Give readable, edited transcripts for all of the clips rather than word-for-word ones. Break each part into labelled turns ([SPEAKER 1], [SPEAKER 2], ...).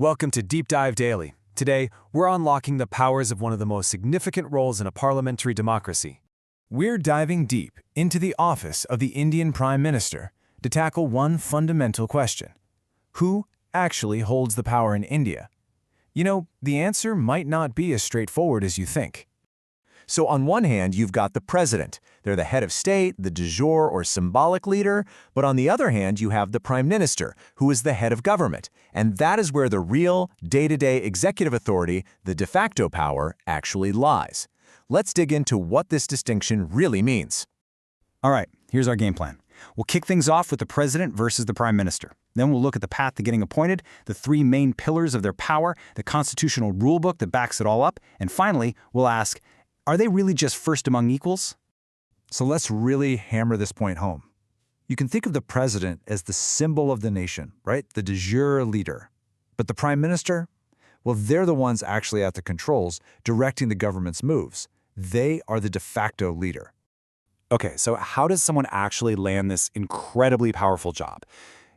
[SPEAKER 1] Welcome to Deep Dive Daily. Today, we're unlocking the powers of one of the most significant roles in a parliamentary democracy. We're diving deep into the office of the Indian Prime Minister to tackle one fundamental question. Who actually holds the power in India? You know, the answer might not be as straightforward as you think.
[SPEAKER 2] So on one hand, you've got the president. They're the head of state, the de jure or symbolic leader. But on the other hand, you have the prime minister, who is the head of government. And that is where the real, day-to-day executive authority, the de facto power, actually lies. Let's dig into what this distinction really means.
[SPEAKER 3] All right, here's our game plan. We'll kick things off with the president versus the prime minister. Then we'll look at the path to getting appointed, the three main pillars of their power, the constitutional rulebook that backs it all up, and finally, we'll ask, are they really just first among equals?
[SPEAKER 4] So let's really hammer this point home. You can think of the president as the symbol of the nation, right? The de jure leader. But the prime minister? Well, they're the ones actually at the controls, directing the government's moves. They are the de facto leader.
[SPEAKER 5] Okay, so how does someone actually land this incredibly powerful job?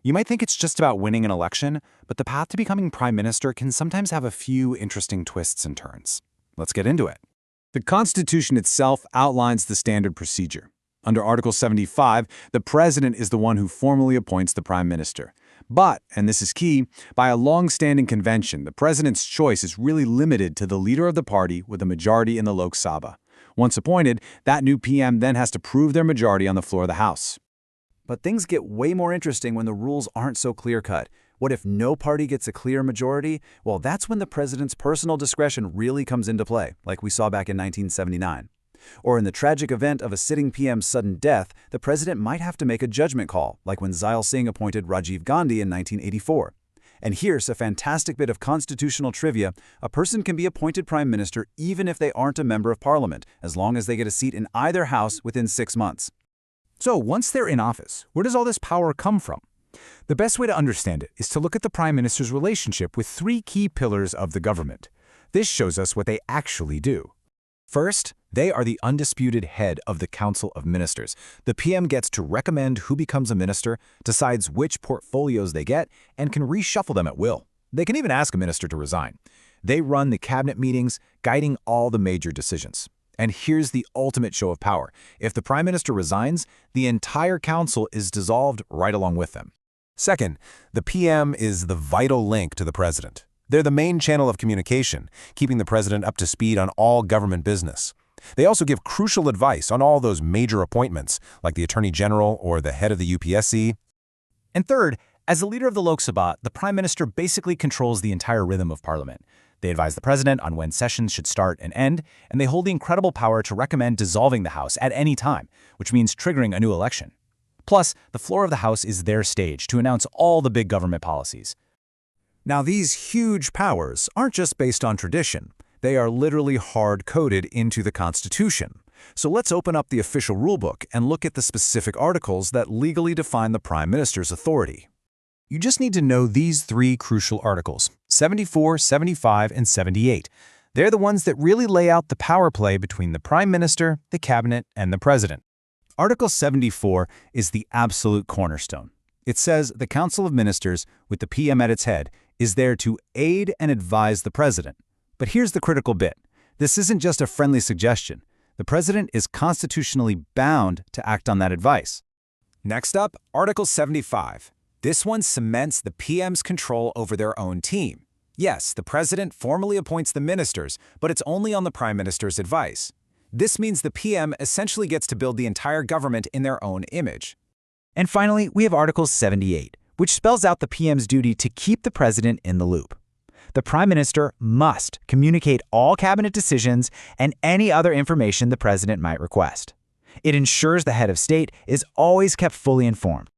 [SPEAKER 5] You might think it's just about winning an election, but the path to becoming prime minister can sometimes have a few interesting twists and turns. Let's get into it.
[SPEAKER 2] The Constitution itself outlines the standard procedure. Under Article 75, the president is the one who formally appoints the prime minister. But, and this is key, by a long-standing convention, the president's choice is really limited to the leader of the party with a majority in the Lok Sabha. Once appointed, that new PM then has to prove their majority on the floor of the House.
[SPEAKER 4] But things get way more interesting when the rules aren't so clear-cut. What if no party gets a clear majority? Well, that's when the president's personal discretion really comes into play, like we saw back in 1979. Or in the tragic event of a sitting PM's sudden death, the president might have to make a judgment call, like when Zail Singh appointed Rajiv Gandhi in 1984. And here's a fantastic bit of constitutional trivia. A person can be appointed prime minister even if they aren't a member of parliament, as long as they get a seat in either house within 6 months.
[SPEAKER 6] So once they're in office, where does all this power come from? The best way to understand it is to look at the prime minister's relationship with three key pillars of the government. This shows us what they actually do.
[SPEAKER 2] First, they are the undisputed head of the Council of Ministers. The PM gets to recommend who becomes a minister, decides which portfolios they get, and can reshuffle them at will. They can even ask a minister to resign. They run the cabinet meetings, guiding all the major decisions. And here's the ultimate show of power. If the prime minister resigns, the entire council is dissolved right along with them.
[SPEAKER 1] Second, the PM is the vital link to the president. They're the main channel of communication, keeping the president up to speed on all government business. They also give crucial advice on all those major appointments, like the Attorney General or the head of the UPSC.
[SPEAKER 3] And third, as the leader of the Lok Sabha, the prime minister basically controls the entire rhythm of parliament. They advise the president on when sessions should start and end, and they hold the incredible power to recommend dissolving the House at any time, which means triggering a new election. Plus, the floor of the House is their stage to announce all the big government policies.
[SPEAKER 4] Now, these huge powers aren't just based on tradition. They are literally hard-coded into the Constitution. So let's open up the official rulebook and look at the specific articles that legally define the prime minister's authority.
[SPEAKER 1] You just need to know these three crucial articles, 74, 75, and 78. They're the ones that really lay out the power play between the prime minister, the cabinet, and the president.
[SPEAKER 3] Article 74 is the absolute cornerstone. It says the Council of Ministers, with the PM at its head, is there to aid and advise the president. But here's the critical bit. This isn't just a friendly suggestion. The president is constitutionally bound to act on that advice.
[SPEAKER 1] Next up, Article 75. This one cements the PM's control over their own team. Yes, the president formally appoints the ministers, but it's only on the prime minister's advice. This means the PM essentially gets to build the entire government in their own image.
[SPEAKER 3] And finally, we have Article 78, which spells out the PM's duty to keep the president in the loop. The prime minister must communicate all cabinet decisions and any other information the president might request. It ensures the head of state is always kept fully informed.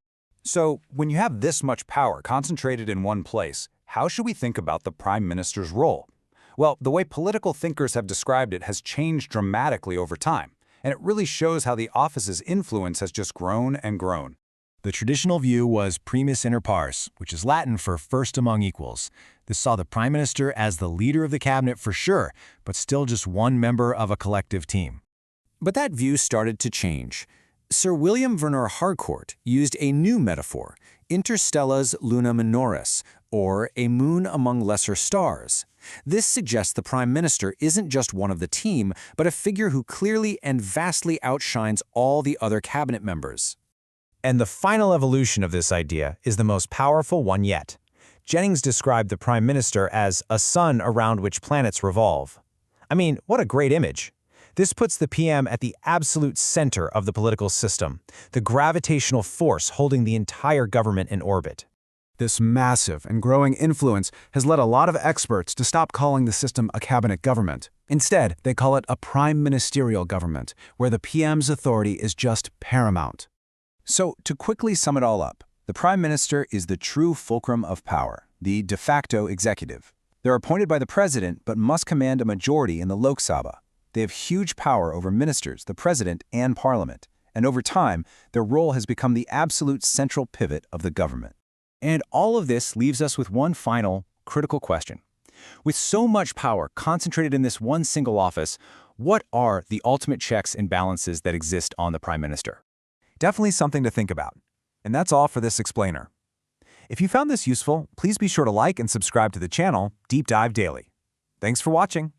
[SPEAKER 4] So, when you have this much power concentrated in one place, how should we think about the prime minister's role? Well, the way political thinkers have described it has changed dramatically over time, and it really shows how the office's influence has just grown and grown.
[SPEAKER 1] The traditional view was primus inter pares, which is Latin for first among equals. This saw the prime minister as the leader of the cabinet for sure, but still just one member of a collective team. But that view started to change. Sir William Verner Harcourt used a new metaphor. interstellas luna minoris, or a moon among lesser stars. This suggests the Prime Minister isn't just one of the team, but a figure who clearly and vastly outshines all the other cabinet members.
[SPEAKER 3] And the final evolution of this idea is the most powerful one yet. Jennings described the Prime Minister as a sun around which planets revolve. I mean, what a great image. This puts the PM at the absolute center of the political system, the gravitational force holding the entire government in orbit.
[SPEAKER 4] This massive and growing influence has led a lot of experts to stop calling the system a cabinet government. Instead, they call it a prime ministerial government, where the PM's authority is just paramount.
[SPEAKER 2] So, to quickly sum it all up, the Prime Minister is the true fulcrum of power, the de facto executive. They're appointed by the President but must command a majority in the Lok Sabha. They have huge power over ministers, the President, and Parliament, and over time, their role has become the absolute central pivot of the government.
[SPEAKER 3] And all of this leaves us with one final, critical question. With so much power concentrated in this one single office, what are the ultimate checks and balances that exist on the Prime Minister?
[SPEAKER 1] Definitely something to think about. And that's all for this explainer. If you found this useful, please be sure to like and subscribe to the channel Deep Dive Daily. Thanks for watching.